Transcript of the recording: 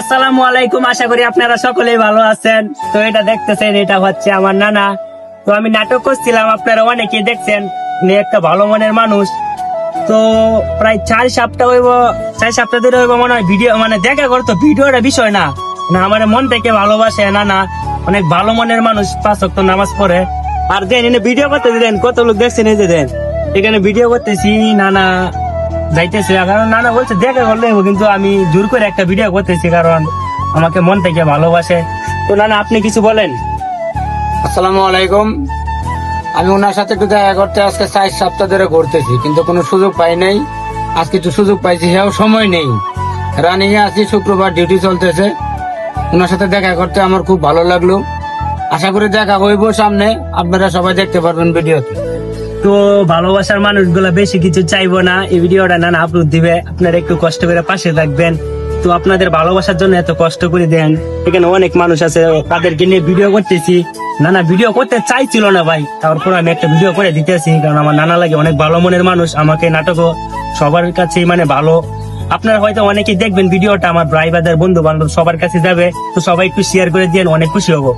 আসসালামু আলাইকুম। আশা করি আপনারা সকলেই ভালো আছেন। তো এটা দেখতেছেন, এটা হচ্ছে আমার নানা। তো আমি নাটক করছিলাম, আপনারা অনেকেই দেখছেন। উনি একটা ভালো মনের মানুষ। তো প্রায় 4 সপ্তাহ ধরে হইব মনে হয় ভিডিও, মানে দেখা করতো ভিডিওটা বিষয় না, না আমার মন থেকে ভালোবাসে নানা। অনেক ভালো মনের মানুষ, 5 ওয়াক্ত নামাজ পড়ে। আর দেন এনে ভিডিও করতে দেন, কত লোক দেখছেন এই যে দেন, এখানে ভিডিও করতেছি নানা যাইতেছে, কারণ নানা বলছে দেখা করলে হইবো, কিন্তু আমি জোর করে একটা ভিডিও করতেছি কারণ আমাকে মন থেকে ভালোবাসে। তো নানা আপনি কিছু বলেন। আসসালামু আলাইকুম। আমি ওনার সাথে একটু দেখা করতে আজকে 4 সপ্তাহ ধরে ঘুরতেছি, কিন্তু কোনো সুযোগ পাই নাই। আজকে একটু সুযোগ পাইছি, সেও সময় নেই। রানিং এ আছি, শুক্রবার ডিউটি চলতেছে। ওনার সাথে দেখা করতে আমার খুব ভালো লাগলো। আশা করি দেখা হইব সামনে, আপনারা সবাই দেখতে পারবেন ভিডিওতে। তো ভালোবাসার মানুষগুলা বেশি কিছু চাইবো না, এই ভিডিওটা নানা আপলোড দিবে, আপনারা একটু কষ্ট করে পাশে থাকবেন। তো আপনাদের ভালোবাসার জন্য এত কষ্ট করে দেন। এখানে অনেক মানুষ আছে, তাদেরকে নিয়ে ভিডিও করতেছি। নানা ভিডিও করতে চাইছিল না ভাই, তারপর আমি একটা ভিডিও করে দিতেছি, কারণ আমার নানা লাগে অনেক ভালো মনের মানুষ। আমাকে নাটকও সবার কাছে মানে ভালো। আপনারা হয়তো অনেকেই দেখবেন ভিডিওটা, আমার ভাই বাজার বন্ধু বান্ধব সবার কাছে যাবে। তো সবাই একটু শেয়ার করে দিন, অনেক খুশি হবো।